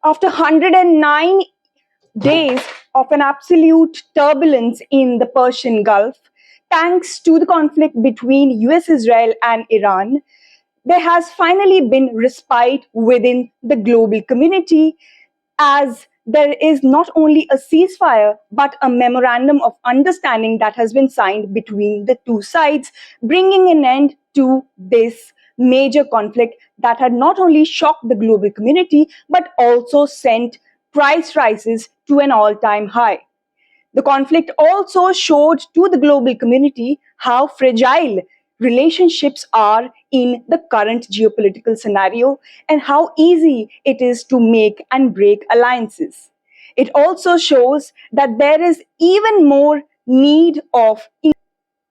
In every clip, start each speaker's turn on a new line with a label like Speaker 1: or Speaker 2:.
Speaker 1: After 109 days of an absolute turbulence in the Persian Gulf, thanks to the conflict between US, Israel, and Iran, there has finally been respite within the global community, as there is not only a ceasefire but a memorandum of understanding that has been signed between the two sides, bringing an end to this major conflict that had not only shocked the global community but also sent price rises to an all-time high. The conflict also showed to the global community how fragile relationships are in the current geopolitical scenario and how easy it is to make and break alliances. It also shows that there is even more need of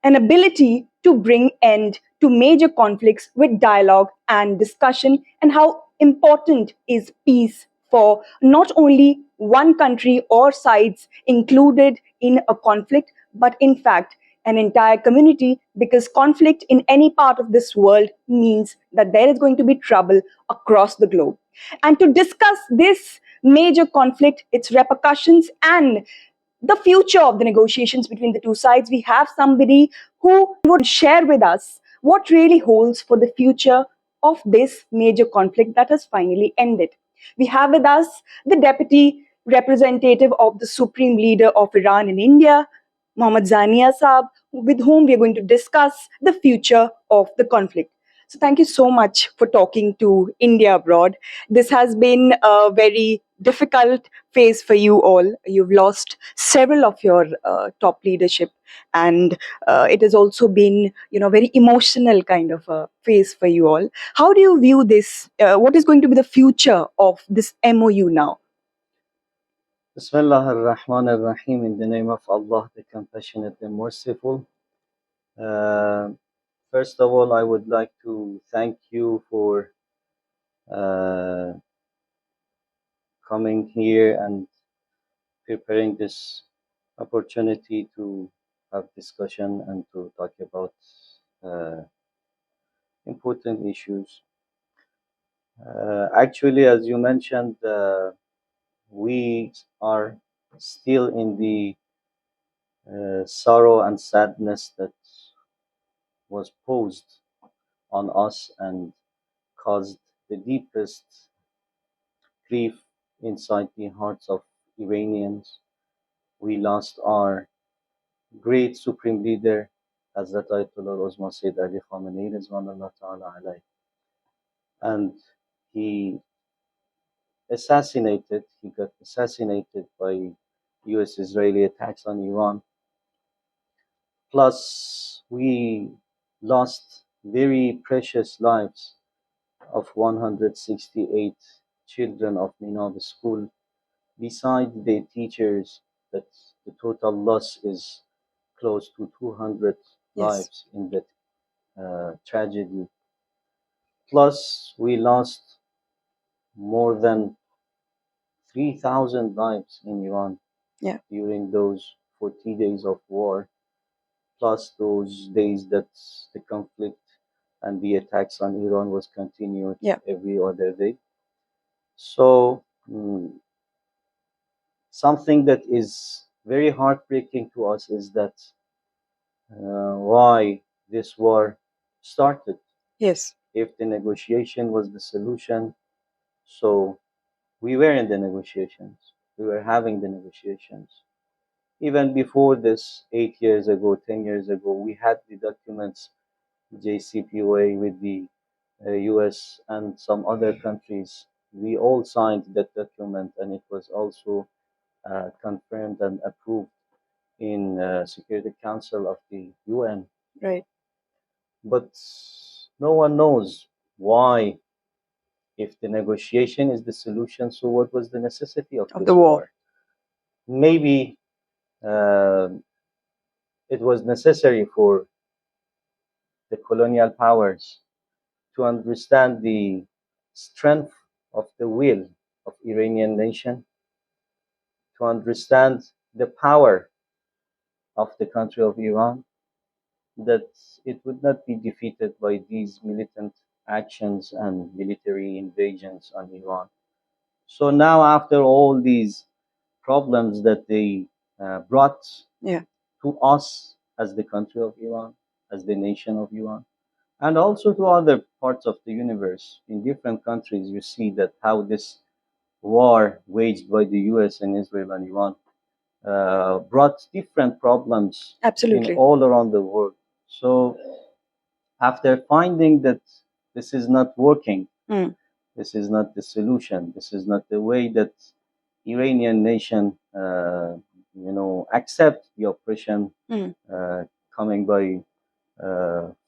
Speaker 1: an ability to bring end to major conflicts with dialogue and discussion, and how important is peace for not only one country or sides included in a conflict, but in fact an entire community, because conflict in any part of this world means that there is going to be trouble across the globe. And to discuss this major conflict, its repercussions, and the future of the negotiations between the two sides, we have somebody who would share with us what really holds for the future of this major conflict that has finally ended. We have with us the deputy representative of the supreme leader of Iran in India, Mohammed Ziyaeenia Saab, with whom we are going to discuss the future of the conflict. So thank you so much for talking to India Abroad. This has been a very difficult phase for you all. You've lost several of your top leadership, and it has also been, very emotional kind of a phase for you all. How do you view this? What is going to be the future of this MOU now?
Speaker 2: Bismillah ar-Rahman ar-Rahim, in the name of Allah, the Compassionate and Merciful. First of all, I would like to thank you for coming here and preparing this opportunity to have discussion and to talk about important issues. Actually, as you mentioned, we are still in the sorrow and sadness that was posed on us and caused the deepest grief inside the hearts of Iranians. We lost our great supreme leader, Hazrat Ayatollah Uzma Sayyid Ali Khamenei, Rizwanullah Ta'ala alayh. And he got assassinated by US-Israeli attacks on Iran. Plus, we lost very precious lives of 168 children of Minab school. Besides the teachers, that the total loss is close to 200 lives in that tragedy. Plus, we lost more than 3,000 lives in Iran during those 40 days of war, plus those days that the conflict and the attacks on Iran was continued every other day. So, something that is very heartbreaking to us is that why this war started.
Speaker 1: Yes.
Speaker 2: If the negotiation was the solution, so we were in the negotiations. We were having the negotiations. Even before this, 8 years ago, 10 years ago, we had the documents, JCPOA with the US and some other countries. We all signed that document, and it was also confirmed and approved in Security Council of the UN.
Speaker 1: Right.
Speaker 2: But no one knows why. If the negotiation is the solution, so what was the necessity of this
Speaker 1: the war?
Speaker 2: Maybe it was necessary for the colonial powers to understand the strength of the will of Iranian nation, to understand the power of the country of Iran, that it would not be defeated by these militant actions and military invasions on Iran. So now, after all these problems that they brought
Speaker 1: Yeah.
Speaker 2: to us as the country of Iran, as the nation of Iran, and also to other parts of the universe, in different countries, you see that how this war waged by the US and Israel and Iran brought different problems in
Speaker 1: Absolutely.
Speaker 2: all around the world. So after finding that this is not working,
Speaker 1: Mm.
Speaker 2: this is not the solution, this is not the way that Iranian nation, accept the oppression
Speaker 1: Mm.
Speaker 2: coming by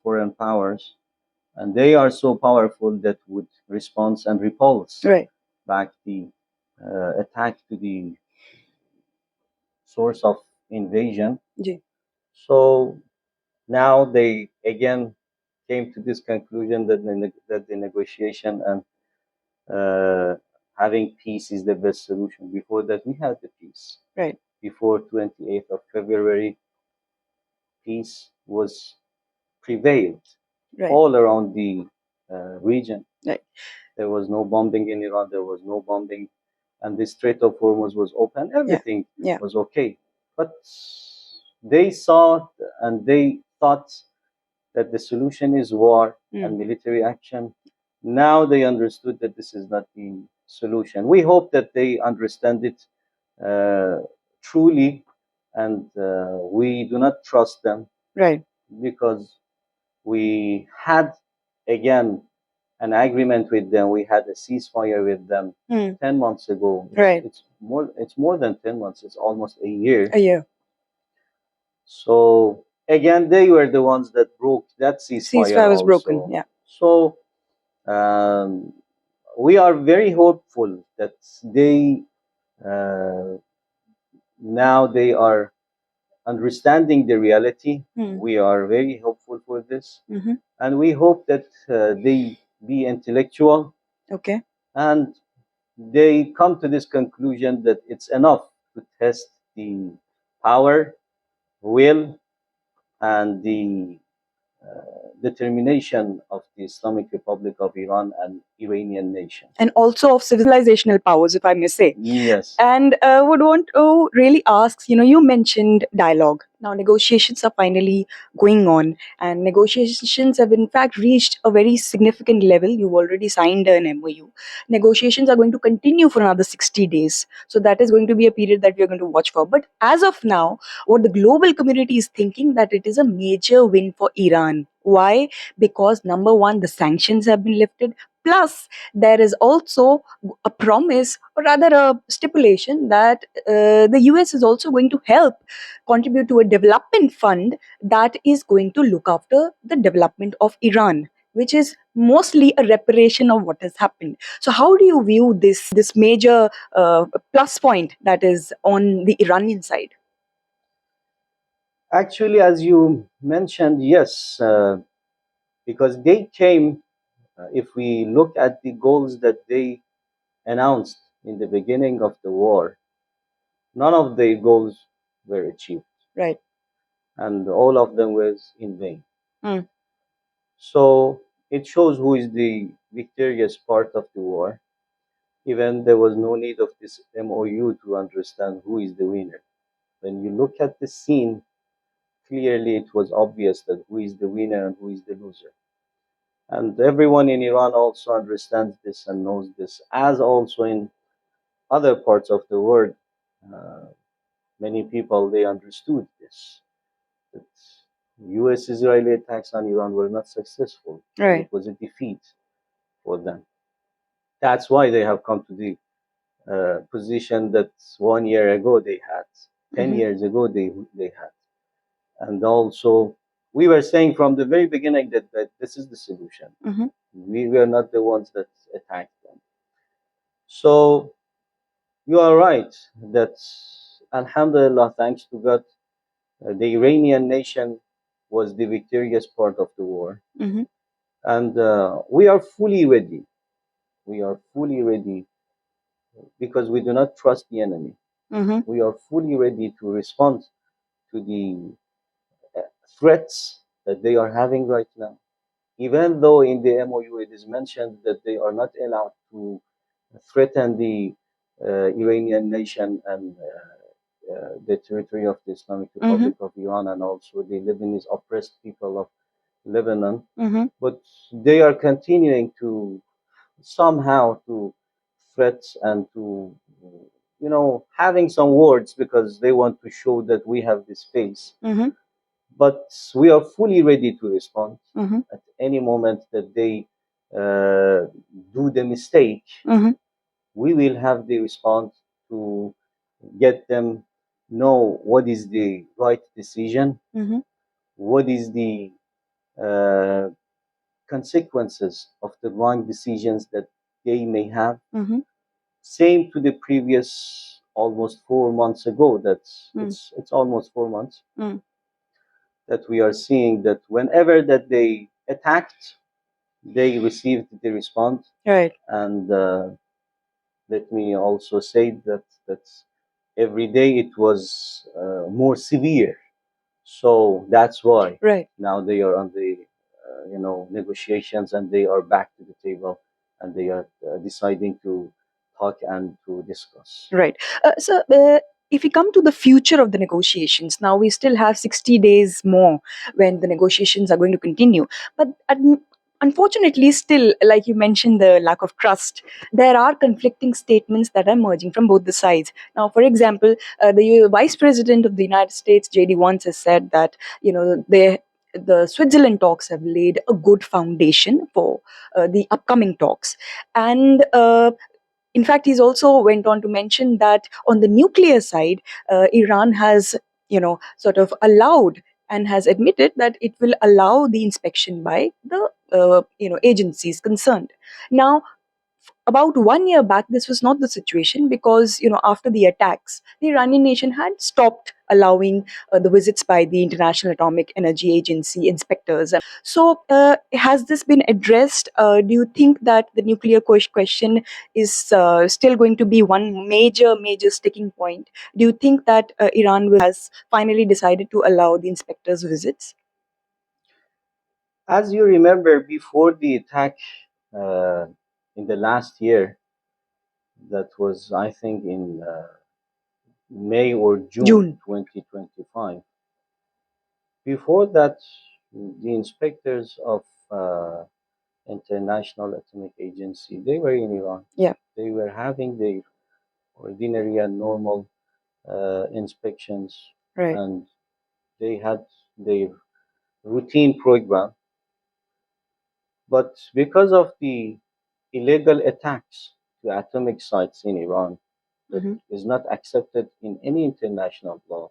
Speaker 2: foreign powers, and they are so powerful that would respond and repulse
Speaker 1: Right.
Speaker 2: back the attack to the source of invasion.
Speaker 1: Ji.
Speaker 2: So now they again came to this conclusion that the negotiation and having peace is the best solution. Before that, we had the peace.
Speaker 1: Right.
Speaker 2: Before 28th of February, peace was prevailed
Speaker 1: Right.
Speaker 2: all around the region.
Speaker 1: Right.
Speaker 2: There was no bombing in Iran. There was no bombing, and the Strait of Hormuz was open. Everything
Speaker 1: Yeah.
Speaker 2: was okay. But they saw and they thought that the solution is war and military action. Now they understood that this is not the solution. We hope that they understand it truly, and we do not trust them
Speaker 1: Right.
Speaker 2: because we had again an agreement with them. We had a ceasefire with them 10 months ago.
Speaker 1: Right.
Speaker 2: It's more than 10 months. It's almost a year.
Speaker 1: A year.
Speaker 2: So again, they were the ones that broke that ceasefire.
Speaker 1: Ceasefire was broken.
Speaker 2: Also.
Speaker 1: Yeah.
Speaker 2: So we are very hopeful that they now they are understanding the reality. We are very hopeful for this, and we hope that they be intellectual.
Speaker 1: Okay.
Speaker 2: And they come to this conclusion that it's enough to test the power, will, and the determination of the Islamic Republic of Iran and Iranian nation.
Speaker 1: And also of civilizational powers, if I may say.
Speaker 2: Yes.
Speaker 1: And would want to really ask, you mentioned dialogue. Now negotiations are finally going on, and negotiations have in fact reached a very significant level. You've already signed an MOU. Negotiations are going to continue for another 60 days. So that is going to be a period that we are going to watch for. But as of now, what the global community is thinking that it is a major win for Iran. Why? Because number one, the sanctions have been lifted. Plus, there is also a promise, or rather a stipulation, that the US is also going to help contribute to a development fund that is going to look after the development of Iran, which is mostly a reparation of what has happened. So how do you view this major plus point that is on the Iranian side?
Speaker 2: Actually, as you mentioned, yes, because they came, if we look at the goals that they announced in the beginning of the war, none of the goals were achieved.
Speaker 1: Right.
Speaker 2: And all of them was in vain.
Speaker 1: Mm.
Speaker 2: So it shows who is the victorious part of the war. Even there was no need of this MOU to understand who is the winner. When you look at the scene, clearly it was obvious that who is the winner and who is the loser. And everyone in Iran also understands this and knows this, as also in other parts of the world. Uh, Many people they understood this. That U.S.-Israeli attacks on Iran were not successful.
Speaker 1: Right.
Speaker 2: It was a defeat for them. That's why they have come to the position that 1 year ago they had, 10 years ago they had. And also, we were saying from the very beginning that this is the solution. We were not the ones that attacked them. So you are right that, Alhamdulillah, thanks to God, the Iranian nation was the victorious part of the war. And we are fully ready. We are fully ready because we do not trust the enemy. We are fully ready to respond to the threats that they are having right now. Even though in the MOU it is mentioned that they are not allowed to threaten the Iranian nation and the territory of the Islamic Republic of Iran, and also the Lebanese oppressed people of Lebanon. But they are continuing to somehow to threat and to, having some words because they want to show that we have this face. But we are fully ready to respond at any moment that they do the mistake. We will have the response to get them know what is the right decision, what is the uh, consequences of the wrong decisions that they may have. Same to the previous almost 4 months ago. It's almost 4 months that we are seeing that whenever that they attacked, they received the response.
Speaker 1: Right.
Speaker 2: And let me also say that every day it was more severe. So that's why
Speaker 1: Right.
Speaker 2: now they are on the negotiations, and they are back to the table, and they are deciding to talk and to discuss.
Speaker 1: Right. If we come to the future of the negotiations, now we still have 60 days more when the negotiations are going to continue. But unfortunately, still, like you mentioned, the lack of trust, there are conflicting statements that are emerging from both the sides. Now, for example, the Vice President of the United States, JD Vance, has said that, the Switzerland talks have laid a good foundation for the upcoming talks. And in fact, he's also went on to mention that on the nuclear side, Iran has, sort of allowed and has admitted that it will allow the inspection by the, agencies concerned. Now, about 1 year back, this was not the situation because, after the attacks, the Iranian nation had stopped allowing the visits by the International Atomic Energy Agency inspectors. So, has this been addressed? Do you think that the nuclear question is still going to be one major, major sticking point? Do you think that Iran has finally decided to allow the inspectors' visits?
Speaker 2: As you remember, before the attack uh, in the last year, that was, I think, in May or June
Speaker 1: June.
Speaker 2: 2025. Before that, the inspectors of International Atomic Agency, they were in Iran.
Speaker 1: Yeah.
Speaker 2: They were having their ordinary and normal inspections,
Speaker 1: Right.
Speaker 2: and they had their routine program. But because of the illegal attacks to atomic sites in Iran, that is not accepted in any international law,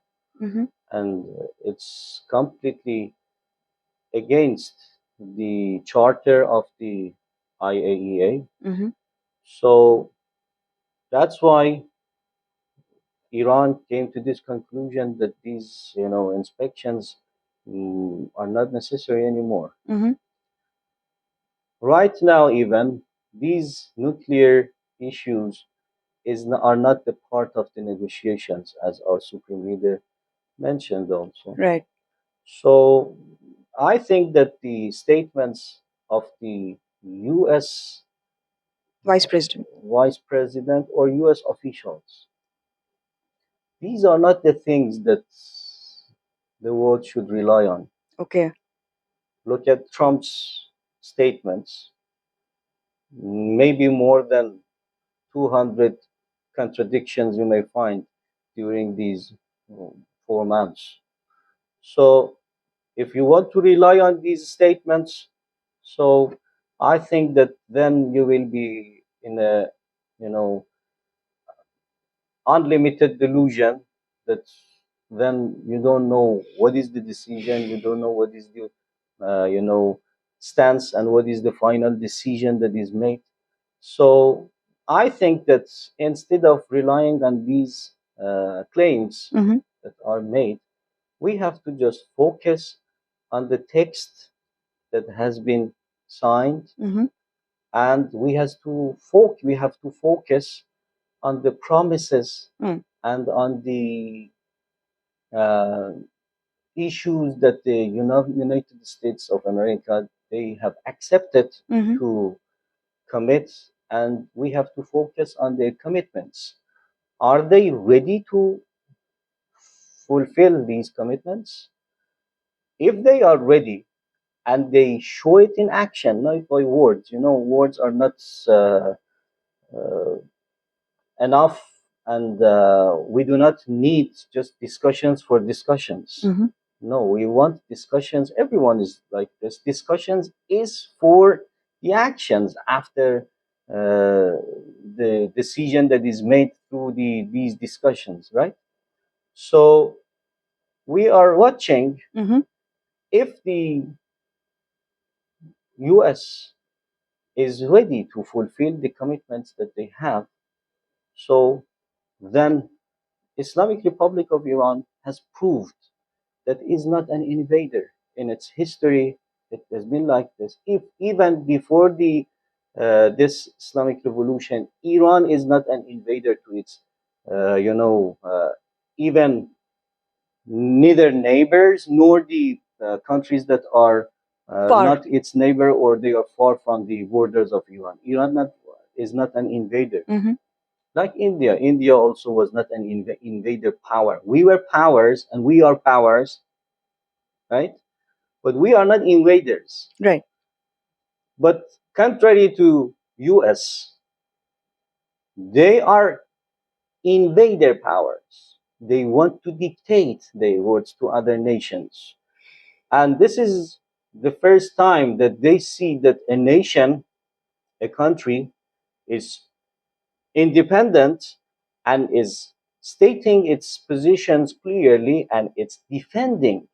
Speaker 2: and it's completely against the charter of the IAEA. So that's why Iran came to this conclusion that these, inspections are not necessary anymore. Right now, even these nuclear issues are not the part of the negotiations, as our supreme leader mentioned also.
Speaker 1: Right.
Speaker 2: So I think that the statements of the U.S.
Speaker 1: Vice President.
Speaker 2: Vice President or U.S. officials, these are not the things that the world should rely on.
Speaker 1: Okay.
Speaker 2: Look at Trump's statements, maybe more than 200 contradictions you may find during these 4 months. So, if you want to rely on these statements, so I think that then you will be in a, you know, unlimited delusion that then you don't know what is the decision, you don't know what is the, stance, and what is the final decision that is made. So I think that instead of relying on these claims that are made, we have to just focus on the text that has been signed, and we have to focus on the promises and on the uh, issues that the United States of America they have accepted to commit and we have to focus on their commitments. Are they ready to fulfill these commitments? If they are ready and they show it in action, not by words, words are not uh, enough, and we do not need just discussions for discussions.
Speaker 1: Mm-hmm.
Speaker 2: No, we want discussions. Everyone is like this. Discussions is for the actions after the decision that is made through these discussions, right? So we are watching
Speaker 1: Mm-hmm.
Speaker 2: if the US is ready to fulfill the commitments that they have. So then Islamic Republic of Iran has proved that is not an invader. In its history, it has been like this. If even before the this Islamic revolution, Iran is not an invader to its, even neither neighbors nor the countries that are
Speaker 1: Far.
Speaker 2: not its neighbor, or they are far from the borders of Iran. Is not an invader.
Speaker 1: Mm-hmm.
Speaker 2: Like India. India also was not an invader power. We were powers and we are powers, right? But we are not invaders.
Speaker 1: Right.
Speaker 2: But contrary to US, they are invader powers. They want to dictate their words to other nations. And this is the first time that they see that a nation, a country, is independent and is stating its positions clearly, and it's defending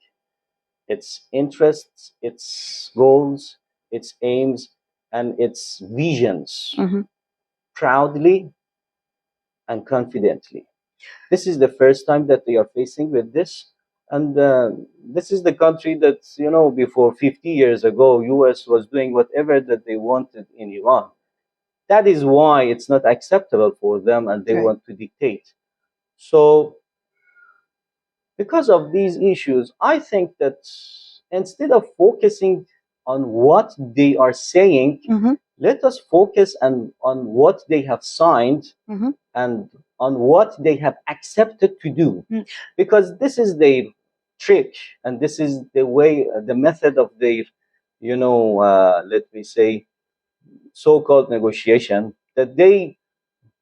Speaker 2: its interests, its goals, its aims, and its visions
Speaker 1: Mm-hmm.
Speaker 2: proudly and confidently. This is the first time that they are facing with this. And this is the country that, before 50 years ago, US was doing whatever that they wanted in Iran. That is why it's not acceptable for them and they
Speaker 1: Right.
Speaker 2: want to dictate. So because of these issues, I think that instead of focusing on what they are saying,
Speaker 1: Mm-hmm.
Speaker 2: let us focus on what they have signed
Speaker 1: Mm-hmm.
Speaker 2: and on what they have accepted to do.
Speaker 1: Mm.
Speaker 2: Because this is their trick, and this is the way, the method of their, let me say, so called negotiation, that they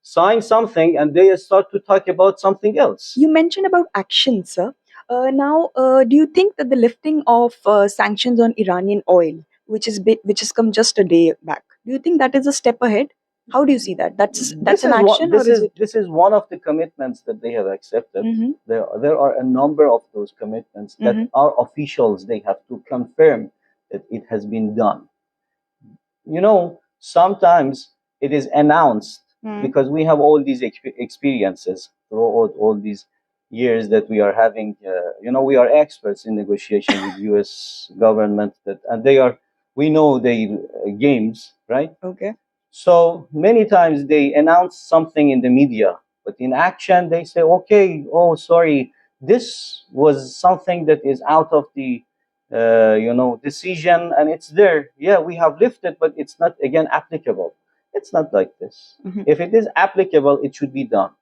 Speaker 2: sign something and they start to talk about something else.
Speaker 1: You mentioned about action, sir. Now, do you think that the lifting of sanctions on Iranian oil, which has come just a day back, do you think that is a step ahead? How do you see that? That's
Speaker 2: This
Speaker 1: an
Speaker 2: is what
Speaker 1: action, or is it?
Speaker 2: this is one of the commitments that they have accepted.
Speaker 1: Mm-hmm.
Speaker 2: There are a number of those commitments that
Speaker 1: Mm-hmm.
Speaker 2: our officials, they have to confirm that it has been done. Sometimes it is announced,
Speaker 1: Mm-hmm.
Speaker 2: because we have all these experiences throughout all these years that we are having. We are experts in negotiation with U.S. government, and we know the games, right?
Speaker 1: Okay.
Speaker 2: So many times they announce something in the media, but in action they say, okay, oh, sorry, this was something that is out of the, decision, and it's there. Yeah, we have lifted, but it's not again applicable. It's not like this.
Speaker 1: Mm-hmm.
Speaker 2: If it is applicable, it should be done,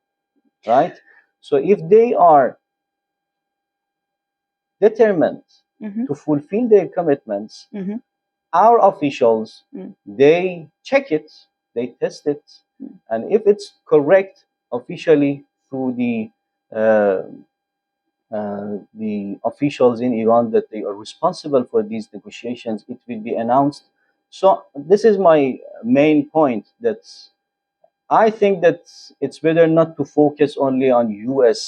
Speaker 2: right? So if they are determined
Speaker 1: Mm-hmm.
Speaker 2: to fulfill their commitments,
Speaker 1: Mm-hmm.
Speaker 2: our officials,
Speaker 1: Mm.
Speaker 2: they check it, they test it,
Speaker 1: Mm.
Speaker 2: and if it's correct officially through the officials in Iran that they are responsible for these negotiations, it will be announced. So this is my main point, that I think that it's better not to focus only on US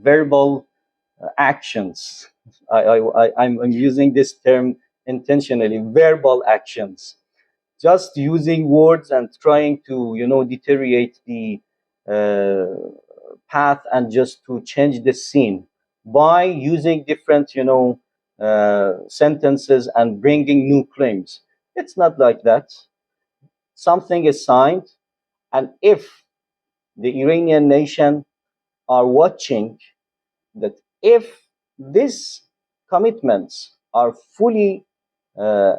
Speaker 2: verbal actions. I'm using this term intentionally, verbal actions. Just using words and trying to, deteriorate the path, and just to change the scene by using different, sentences and bringing new claims. It's not like that. Something is signed, and if the Iranian nation are watching, that if these commitments are fully, uh,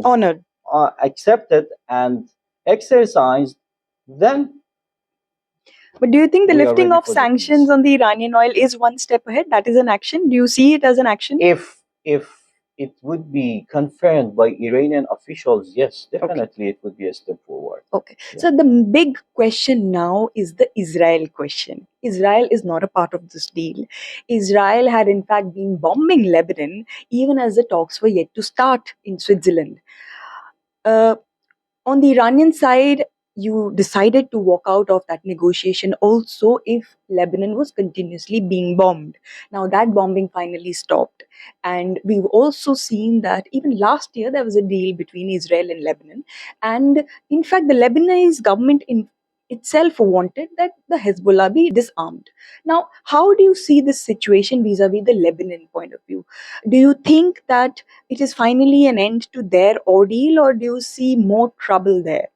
Speaker 1: Honored.
Speaker 2: accepted and exercised, then
Speaker 1: But do you think the
Speaker 2: we are
Speaker 1: lifting
Speaker 2: ready
Speaker 1: of
Speaker 2: for the
Speaker 1: sanctions
Speaker 2: peace.
Speaker 1: on the Iranian oil is one step ahead? That is an action. Do you see it as an action?
Speaker 2: If it would be confirmed by Iranian officials, yes,
Speaker 1: Okay.
Speaker 2: definitely it would be a step forward.
Speaker 1: Okay.
Speaker 2: Yeah.
Speaker 1: So the big question now is the Israel question. Israel is not a part of this deal. Israel had in fact been bombing Lebanon even as the talks were yet to start in Switzerland. Uh, on the Iranian side, you decided to walk out of that negotiation also if Lebanon was continuously being bombed. Now, that bombing finally stopped. And we've also seen that even last year there was a deal between Israel and Lebanon. And in fact, the Lebanese government itself wanted that the Hezbollah be disarmed. Now, how do you see this situation vis a vis the Lebanon point of view? Do you think that it is finally an end to their ordeal, or do you see more trouble there?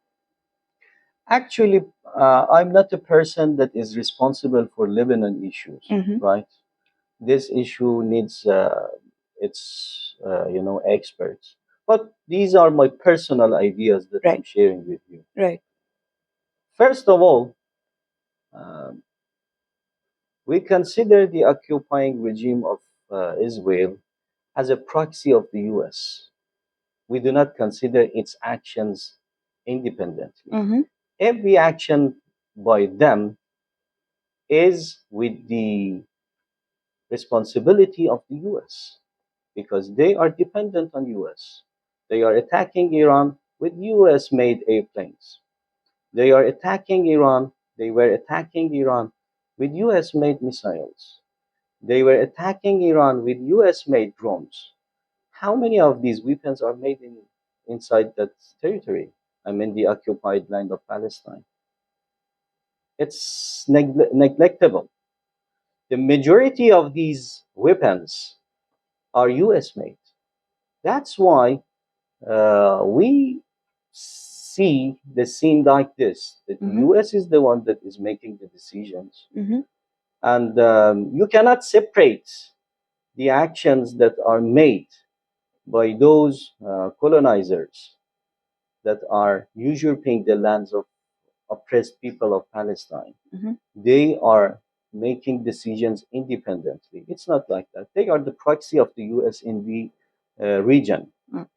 Speaker 2: Actually, I'm not the person that is responsible for Lebanon issues,
Speaker 1: Mm-hmm.
Speaker 2: right? This issue needs its experts. But these are my personal ideas that I'm
Speaker 1: Right,
Speaker 2: sharing with you.
Speaker 1: right.
Speaker 2: First of all, um, we consider the occupying regime of Israel as a proxy of the US. We do not consider its actions independently.
Speaker 1: Mm-hmm.
Speaker 2: Every action by them is with the responsibility of the US because they are dependent on US. They are attacking Iran with US made airplanes. They are attacking Iran. They were attacking Iran with US made missiles. They were attacking Iran with US made drones. How many of these weapons are made inside that territory? I mean, the occupied land of Palestine. It's neglectable. The majority of these weapons are US made. That's why we see the scene like this, that the
Speaker 1: Mm-hmm.
Speaker 2: US is the one that is making the decisions.
Speaker 1: Mm-hmm.
Speaker 2: And you cannot separate the actions that are made by those colonizers that are usurping the lands of oppressed people of Palestine.
Speaker 1: Mm-hmm.
Speaker 2: They are making decisions independently. It's not like that. They are the proxy of the US in the region,
Speaker 1: Mm.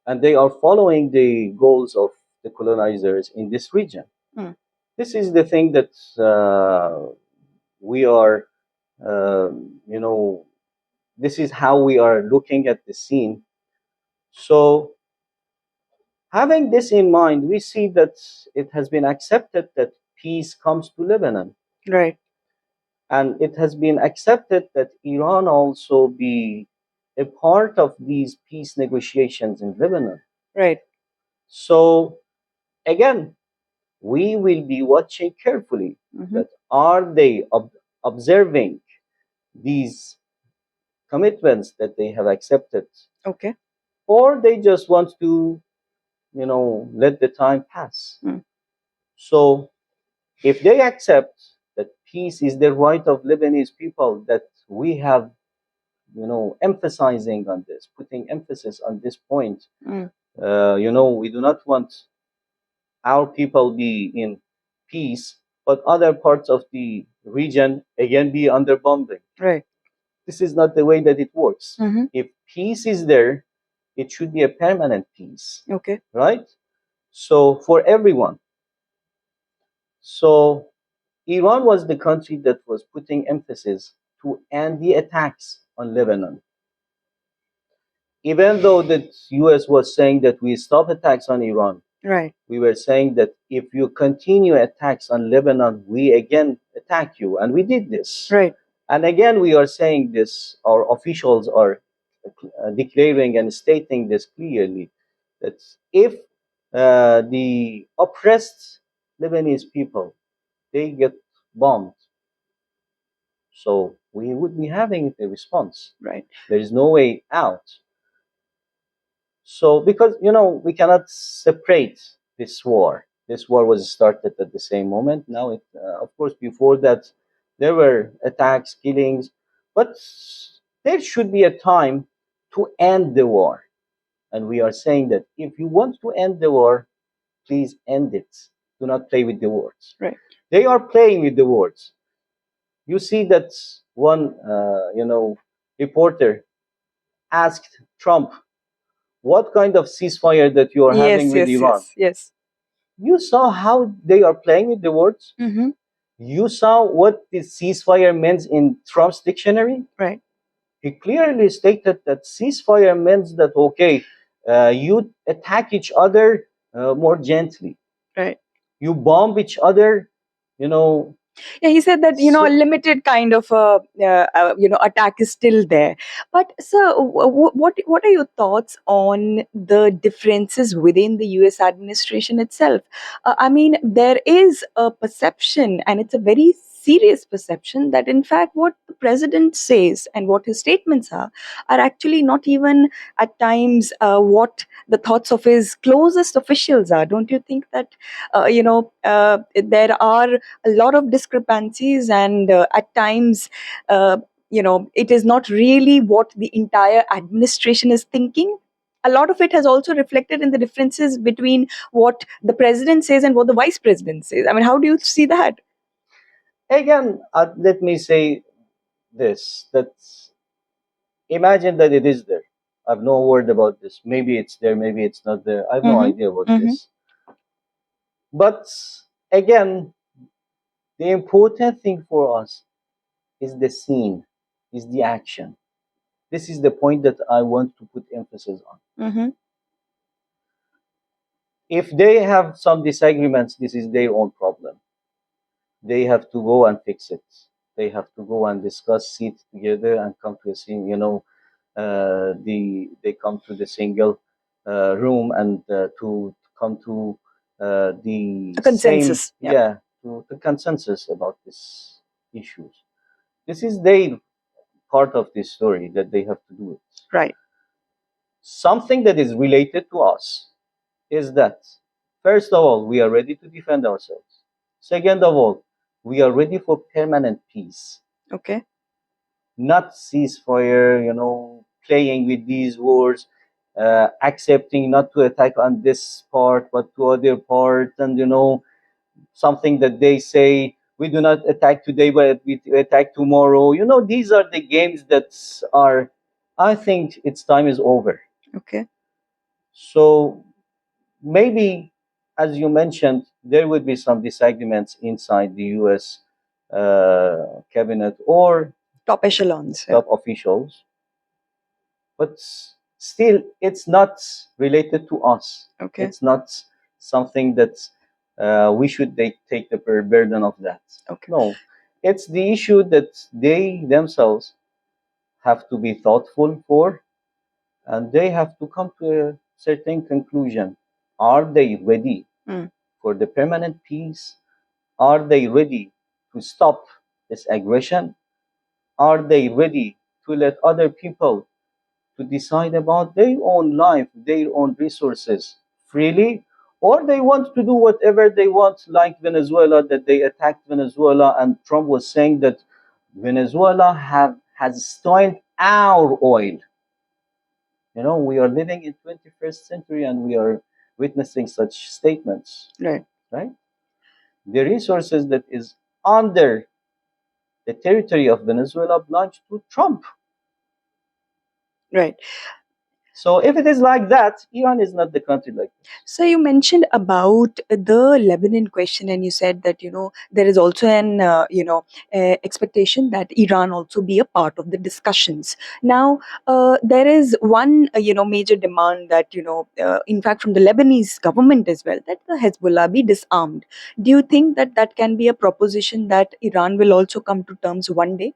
Speaker 2: and they are following the goals of the colonizers in this region.
Speaker 1: Mm.
Speaker 2: This is the thing that we are, you know, this is how we are looking at the scene. So, having this in mind, we see that it has been accepted that peace comes to Lebanon.
Speaker 1: Right,
Speaker 2: And it has been accepted that Iran also be a part of these peace negotiations in Lebanon.
Speaker 1: right.
Speaker 2: So again, we will be watching carefully
Speaker 1: Mm-hmm.
Speaker 2: that are they observing these commitments that they have accepted,
Speaker 1: Okay.
Speaker 2: or they just want to, let the time pass.
Speaker 1: Mm.
Speaker 2: So if they accept that peace is the right of Lebanese people, that we have emphasizing on this, putting emphasis on this point.
Speaker 1: Mm.
Speaker 2: We do not want our people be in peace, but other parts of the region again be under bombing.
Speaker 1: Right.
Speaker 2: This is not the way that it works.
Speaker 1: Mm-hmm.
Speaker 2: If peace is there, it should be a permanent peace,
Speaker 1: Okay.
Speaker 2: right? So for everyone. So Iran was the country that was putting emphasis to end the attacks on Lebanon. Even though the US was saying that we stop attacks on Iran,
Speaker 1: Right.
Speaker 2: we were saying that if you continue attacks on Lebanon, we again attack you. And we did this.
Speaker 1: Right.
Speaker 2: And again, we are saying this, our officials are declaring and stating this clearly, that if the oppressed Lebanese people, they get bombed, so we would be having a response.
Speaker 1: Right.
Speaker 2: There is no way out. So, because we cannot separate this war. This war was started at the same moment. Now, of course, before that, there were attacks, killings, but there should be a time to end the war. And we are saying that if you want to end the war, please end it. Do not play with the words.
Speaker 1: Right.
Speaker 2: They are playing with the words. You see that one, reporter asked Trump, "What kind of ceasefire that you are having
Speaker 1: Yes,
Speaker 2: with
Speaker 1: yes,
Speaker 2: Iran?"
Speaker 1: yes, yes.
Speaker 2: You saw how they are playing with the words.
Speaker 1: Mm-hmm.
Speaker 2: You saw what the ceasefire means in Trump's dictionary.
Speaker 1: Right.
Speaker 2: He clearly stated that ceasefire means that okay, you attack each other more gently.
Speaker 1: Right.
Speaker 2: You bomb each other, you know.
Speaker 1: Yeah, he said that a
Speaker 2: So
Speaker 1: limited kind of attack is still there. But sir, what are your thoughts on the differences within the U.S. administration itself? I mean, there is a perception, and it's a very serious perception, that in fact what the president says and what his statements are actually not even at times what the thoughts of his closest officials are. Don't you think that there are a lot of discrepancies, and at times it is not really what the entire administration is thinking? A lot of it has also reflected in the differences between what the president says and what the vice president says. I mean, how do you see that?
Speaker 2: again, let me say this: that imagine that it is there. I've no word about this. Maybe it's there, maybe it's not there. I have no
Speaker 1: Mm-hmm.
Speaker 2: idea about
Speaker 1: Mm-hmm.
Speaker 2: this. But again, the important thing for us is the scene, is the action. This is the point that I want to put emphasis on.
Speaker 1: Mm-hmm.
Speaker 2: If they have some disagreements, this is their own problem. They have to go and fix it. They have to go and discuss, sit together, and come to a scene. They come to the single room and to come to the
Speaker 1: A
Speaker 2: same,
Speaker 1: consensus. Yeah.
Speaker 2: yeah, to the consensus about these issues. This is their part of this story that they have to do it.
Speaker 1: Right.
Speaker 2: Something that is related to us is that, first of all, we are ready to defend ourselves. Second of all, we are ready for permanent peace,
Speaker 1: Okay.
Speaker 2: not ceasefire, playing with these words, accepting not to attack on this part but to other part, and something that they say, we do not attack today but we attack tomorrow. These are the games that are, I think its time is over.
Speaker 1: Okay.
Speaker 2: So maybe, as you mentioned, there would be some disagreements inside the US cabinet or
Speaker 1: Top echelons. Yeah.
Speaker 2: top officials, but still, it's not related to us.
Speaker 1: Okay.
Speaker 2: It's not something that we should take the burden of that.
Speaker 1: Okay.
Speaker 2: No, it's the issue that they themselves have to be thoughtful for, and they have to come to a certain conclusion. Are they ready
Speaker 1: Mm.
Speaker 2: for the permanent peace? Are they ready to stop this aggression? Are they ready to let other people to decide about their own life, their own resources freely? Or they want to do whatever they want, like Venezuela, that they attacked Venezuela, and Trump was saying that Venezuela has stolen our oil. We are living in 21st century and we are witnessing such statements,
Speaker 1: Right.
Speaker 2: right? The resources that is under the territory of Venezuela belongs to Trump.
Speaker 1: Right.
Speaker 2: So if it is like that, Iran is not the country like this.
Speaker 1: So you mentioned about the Lebanon question, and you said that there is also an expectation that Iran also be a part of the discussions. Now there is one major demand that in fact from the Lebanese government as well, that the Hezbollah be disarmed. Do you think that that can be a proposition that Iran will also come to terms one day?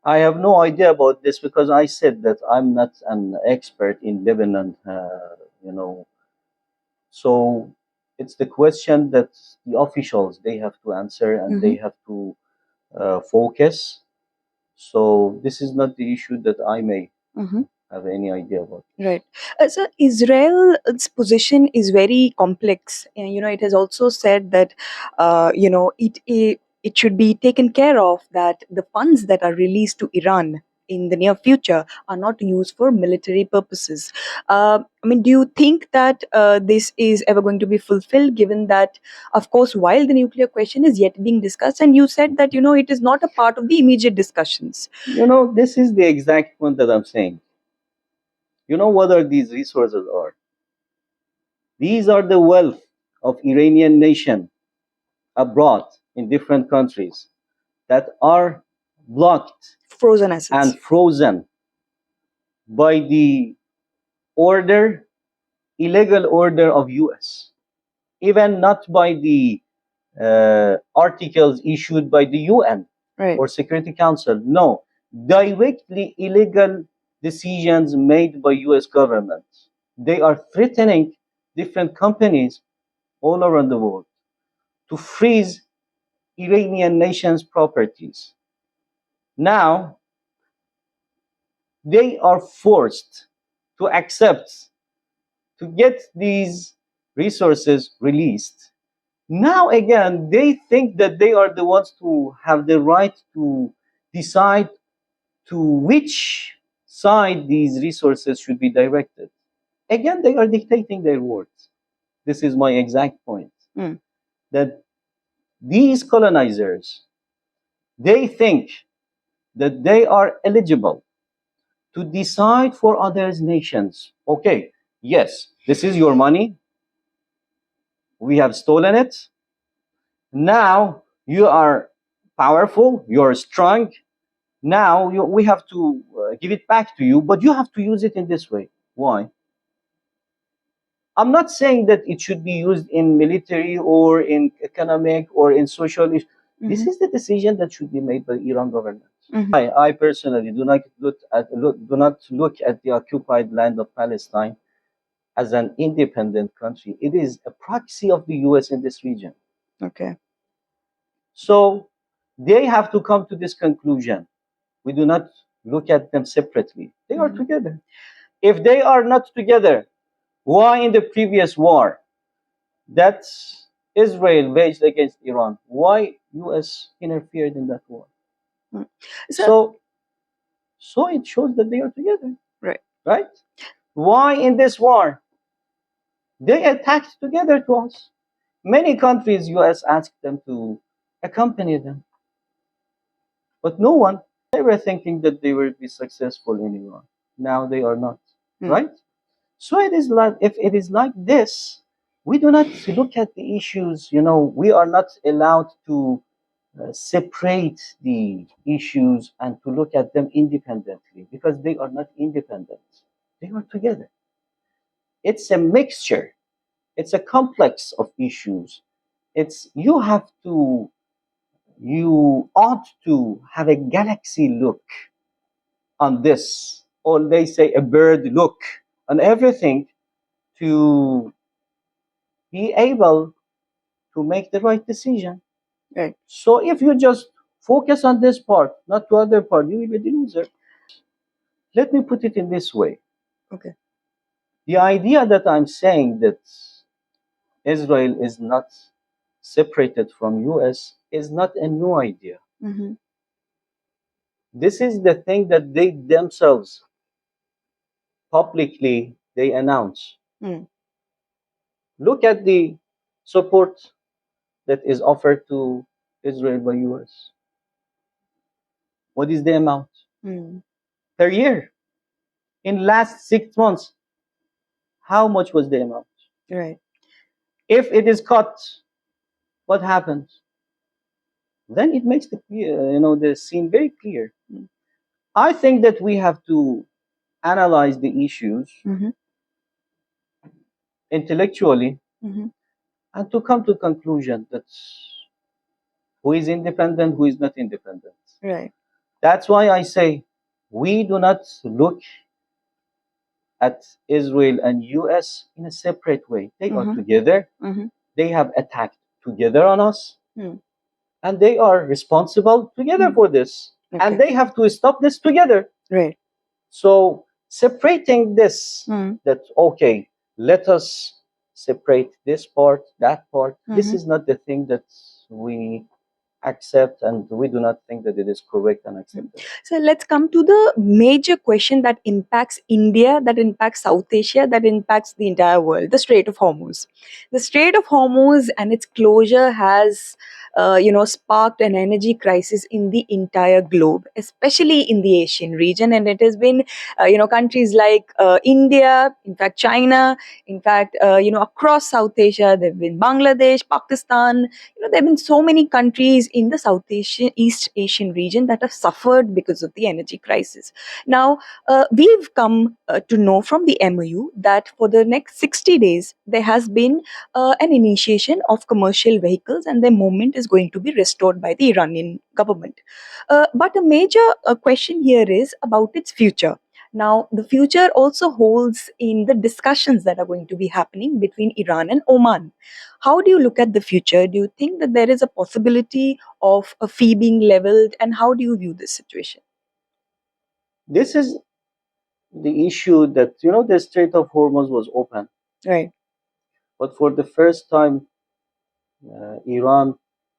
Speaker 2: I have no idea about this because I said that I'm not an expert in Lebanon, you know. So it's the question that the officials they have to answer and they have to focus. So this is not the issue that I may
Speaker 1: Mm-hmm.
Speaker 2: have any idea about.
Speaker 1: Right. So Israel's position is very complex. It has also said that, it should be taken care of that the funds that are released to Iran in the near future are not used for military purposes. I mean, do you think that this is ever going to be fulfilled, given that, of course, while the nuclear question is yet being discussed, and you said that, it is not a part of the immediate discussions?
Speaker 2: This is the exact point that I'm saying. What are these resources are? These are the wealth of Iranian nation abroad in different countries that are blocked
Speaker 1: Frozen assets.
Speaker 2: and frozen by the illegal order of US, even not by the articles issued by the UN
Speaker 1: Right.
Speaker 2: or Security Council. No, directly illegal decisions made by US government. They are threatening different companies all around the world to freeze Iranian nation's properties. Now, they are forced to accept to get these resources released. Now again, they think that they are the ones to have the right to decide to which side these resources should be directed. Again, they are dictating their words. This is my exact point. That these colonizers, they think that they are eligible to decide for others' nations. Okay, yes, this is your money. We have stolen it. Now you are powerful, you are strong. Now we have to give it back to you, but you have to use it in this way. Why? I'm not saying that it should be used in military or in economic or in social issues. This is the decision that should be made by Iran government. I personally do not look at the occupied land of Palestine as an independent country. It is a proxy of the US in this region.
Speaker 1: Okay.
Speaker 2: So they have to come to this conclusion. We do not look at them separately. They are together. If they are not together, why in the previous war that Israel waged against Iran, why US interfered in that war? So it shows that they are together. Right? Why in this war they attacked together to us? Many countries US asked them to accompany them. But no one, they were thinking that they will be successful in Iran. Now they are not. Right? So it is like, if it is like this, we do not look at the issues, we are not allowed to separate the issues and to look at them independently, because they are not independent. They are together. It's a mixture. It's a complex of issues. You ought to have a galaxy look on this, or they say a bird look on everything, to be able to make the right decision.
Speaker 1: Right.
Speaker 2: So if you just focus on this part, not the other part, you will be the loser. Let me put it in this way.
Speaker 1: Okay.
Speaker 2: The idea that I'm saying that Israel is not separated from US is not a new idea. This is the thing that they themselves publicly they announce. Look at the support that is offered to Israel by US. What is the amount per year? In last 6 months, how much was the amount?
Speaker 1: Right.
Speaker 2: If it is cut, what happens? Then it makes the scene very clear. I think that we have to analyze the issues intellectually and to come to a conclusion that who is independent, who is not independent.
Speaker 1: Right.
Speaker 2: That's why I say we do not look at Israel and US in a separate way. They are together. They have attacked together on us. And they are responsible together for this.
Speaker 1: Okay.
Speaker 2: And they have to stop this together.
Speaker 1: Right.
Speaker 2: So separating this, that, okay, let us separate this part, that part, this is not the thing that we accept, and we do not think that it is correct and acceptable.
Speaker 1: So let's come to the major question that impacts India, that impacts South Asia, that impacts the entire world: the Strait of Hormuz. The Strait of Hormuz and its closure has, sparked an energy crisis in the entire globe, especially in the Asian region, and it has been, countries like India, in fact China, in fact, across South Asia. There've been Bangladesh, Pakistan. There have been so many countries in the South Asian, East Asian region that have suffered because of the energy crisis. Now, we've come to know from the MOU that for the next 60 days, there has been an initiation of commercial vehicles, and their movement is going to be restored by the Iranian government. But a major question here is about its future. Now, the future also holds in the discussions that are going to be happening between Iran and Oman. How do you look at the future? Do you think that there is a possibility of a fee being leveled, and how do you view this situation?
Speaker 2: This is the issue that, the Strait of Hormuz was open,
Speaker 1: Right.
Speaker 2: but for the first time, Iran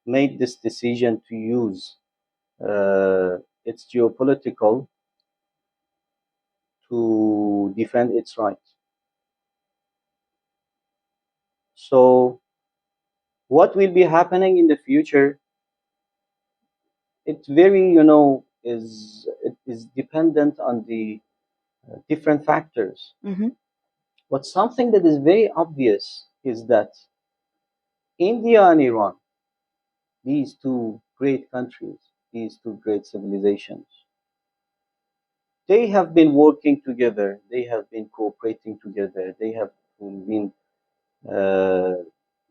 Speaker 2: made this decision to use its geopolitical to defend its rights. So, what will be happening in the future? It very, it is dependent on the different factors.
Speaker 1: Mm-hmm.
Speaker 2: But something that is very obvious is that India and Iran, these two great countries, these two great civilizations, they have been working together, they have been cooperating together, they have been uh,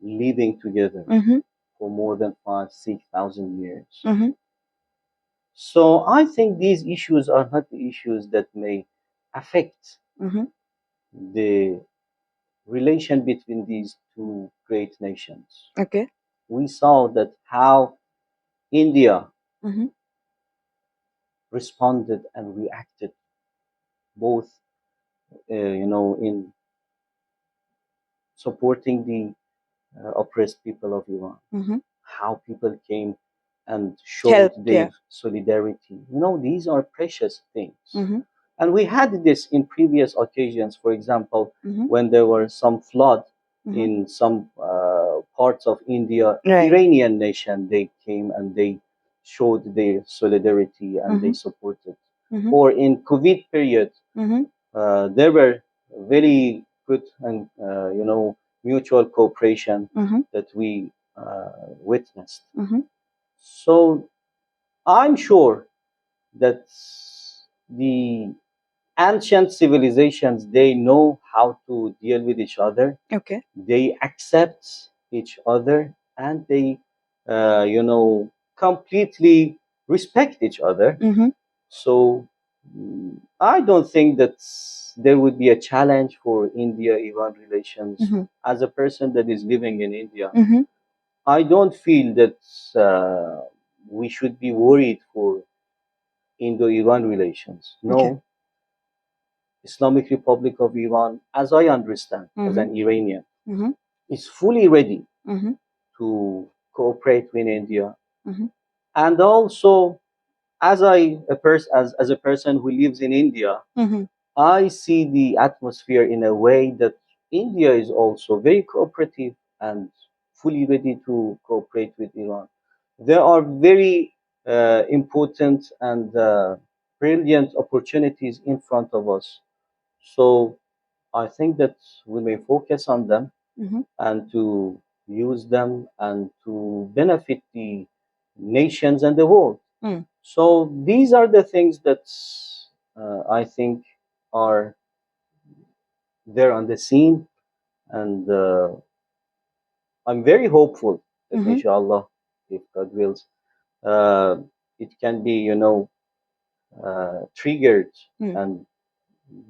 Speaker 2: living together
Speaker 1: Mm-hmm.
Speaker 2: for more than 5,000-6,000 years.
Speaker 1: Mm-hmm.
Speaker 2: So I think these issues are not the issues that may affect
Speaker 1: Mm-hmm.
Speaker 2: the relation between these two great nations.
Speaker 1: Okay.
Speaker 2: We saw that how India
Speaker 1: Mm-hmm.
Speaker 2: responded and reacted both, in supporting the oppressed people of Iran,
Speaker 1: Mm-hmm.
Speaker 2: how people came and showed
Speaker 1: Helped,
Speaker 2: their
Speaker 1: yeah.
Speaker 2: solidarity. These are precious things.
Speaker 1: Mm-hmm.
Speaker 2: And we had this in previous occasions, for example,
Speaker 1: Mm-hmm.
Speaker 2: when there were some flood
Speaker 1: Mm-hmm.
Speaker 2: in some parts of India,
Speaker 1: Right.
Speaker 2: Iranian nation, they came and they showed their solidarity and
Speaker 1: Mm-hmm.
Speaker 2: they supported.
Speaker 1: Mm-hmm.
Speaker 2: Or in COVID period,
Speaker 1: Mm-hmm.
Speaker 2: there were very good and mutual cooperation
Speaker 1: Mm-hmm.
Speaker 2: that we witnessed.
Speaker 1: Mm-hmm.
Speaker 2: So I'm sure that the ancient civilizations, they know how to deal with each other,
Speaker 1: Okay.
Speaker 2: they accept each other, and they completely respect each other.
Speaker 1: Mm-hmm.
Speaker 2: So I don't think that there would be a challenge for India-Iran relations.
Speaker 1: Mm-hmm.
Speaker 2: As a person that is living in India,
Speaker 1: Mm-hmm.
Speaker 2: I don't feel that we should be worried for Indo-Iran relations.
Speaker 1: Okay.
Speaker 2: No, Islamic Republic of Iran, as I understand, as
Speaker 1: Mm-hmm.
Speaker 2: an Iranian,
Speaker 1: Mm-hmm.
Speaker 2: is fully ready
Speaker 1: Mm-hmm.
Speaker 2: to cooperate with India.
Speaker 1: Mm-hmm.
Speaker 2: And also, as a person who lives in India,
Speaker 1: Mm-hmm.
Speaker 2: I see the atmosphere in a way that India is also very cooperative and fully ready to cooperate with Iran. There are very important and brilliant opportunities in front of us. So I think that we may focus on them
Speaker 1: Mm-hmm.
Speaker 2: and to use them and to benefit the nations and the world.
Speaker 1: Mm.
Speaker 2: So these are the things that I think are there on the scene, and I'm very hopeful that
Speaker 1: Mm-hmm.
Speaker 2: inshallah, if God wills, uh, it can be triggered
Speaker 1: Mm.
Speaker 2: and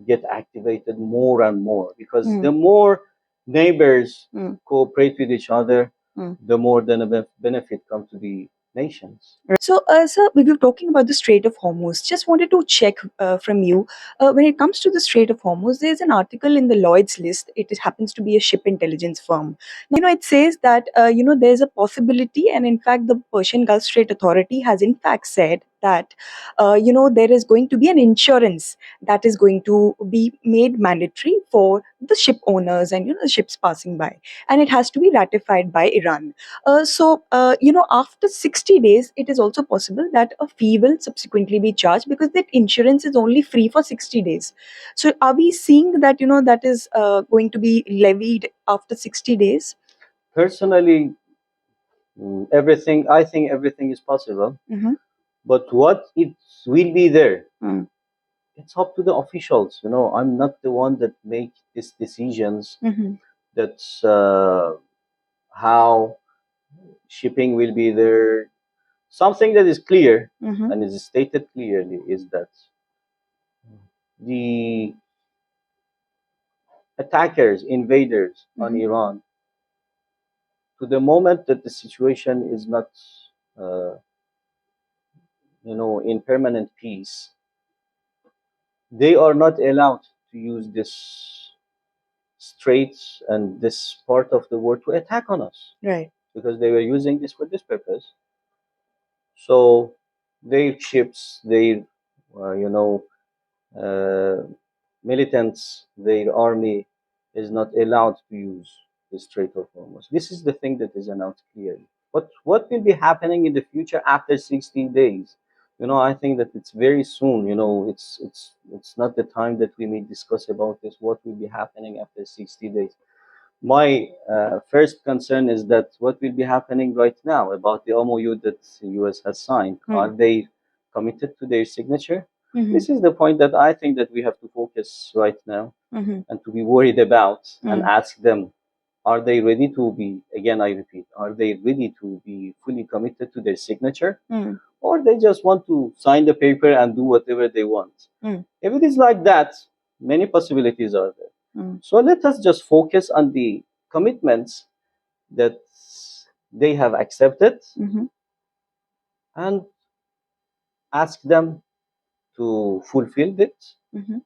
Speaker 2: get activated more and more, because
Speaker 1: Mm.
Speaker 2: the more neighbors
Speaker 1: Mm.
Speaker 2: cooperate with each other,
Speaker 1: Mm.
Speaker 2: the more the benefit comes to the nations.
Speaker 1: So, sir, we were talking about the Strait of Hormuz. Just wanted to check from you. When it comes to the Strait of Hormuz, there's an article in the Lloyd's list. Happens to be a ship intelligence firm. Now, it says that, there's a possibility, and in fact, the Persian Gulf Strait Authority has in fact said that, there is going to be an insurance that is going to be made mandatory for the ship owners and, the ships passing by. And it has to be ratified by Iran. After 60 days, it is also possible that a fee will subsequently be charged because that insurance is only free for 60 days. So, are we seeing that, that is going to be levied after 60 days?
Speaker 2: Personally, everything I think everything is possible,
Speaker 1: Mm-hmm.
Speaker 2: but what it will be there,
Speaker 1: Mm.
Speaker 2: it's up to the officials. I'm not the one that make these decisions.
Speaker 1: Mm-hmm.
Speaker 2: That's how shipping will be there. Something that is clear
Speaker 1: Mm-hmm.
Speaker 2: and is stated clearly is that the attackers, invaders on
Speaker 1: Mm-hmm.
Speaker 2: Iran, to the moment that the situation is not, uh, in permanent peace, they are not allowed to use this straits and this part of the world to attack on us
Speaker 1: Right.
Speaker 2: because they were using this for this purpose. So their ships, their, uh, you know, uh, militants, their army is not allowed to use the Strait of Hormuz. This is the thing that is announced clearly. But what will be happening in the future after 60 days? I think that it's very soon. It's not the time that we may discuss about this. What will be happening after 60 days? My first concern is that what will be happening right now about the MOU that the US has signed. Are they committed to their signature?
Speaker 1: Mm-hmm.
Speaker 2: This is the point that I think that we have to focus right now
Speaker 1: Mm-hmm.
Speaker 2: and to be worried about and ask them, are they ready to be, again, I repeat, are they ready to be fully committed to their signature?
Speaker 1: Mm.
Speaker 2: Or they just want to sign the paper and do whatever they want?
Speaker 1: Mm.
Speaker 2: If it is like that, many possibilities are there. So let us just focus on the commitments that they have accepted
Speaker 1: Mm-hmm.
Speaker 2: and ask them to fulfill it.
Speaker 1: Mm-hmm.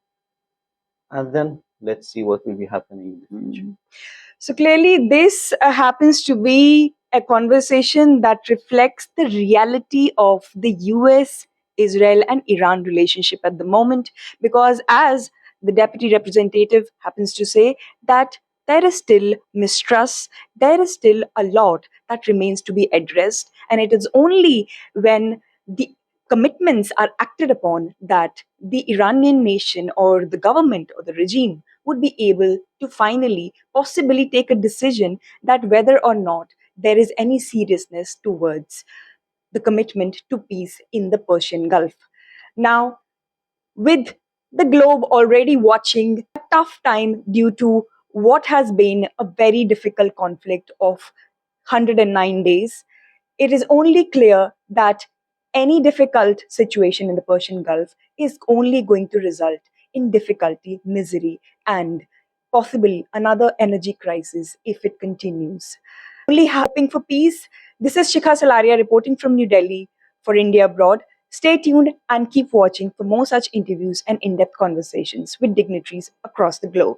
Speaker 2: And then let's see what will be happening in the future.
Speaker 1: So clearly, this happens to be a conversation that reflects the reality of the US, Israel, and Iran relationship at the moment. Because, as the deputy representative happens to say, that there is still mistrust, there is still a lot that remains to be addressed. And it is only when the commitments are acted upon that the Iranian nation or the government or the regime would be able to finally possibly take a decision that whether or not there is any seriousness towards the commitment to peace in the Persian Gulf. Now, with the globe already watching a tough time due to what has been a very difficult conflict of 109 days, it is only clear that any difficult situation in the Persian Gulf is only going to result in difficulty, misery, and possibly another energy crisis if it continues. Only hoping for peace. This is Shikha Salaria reporting from New Delhi for India Abroad. Stay tuned and keep watching for more such interviews and in depth conversations with dignitaries across the globe.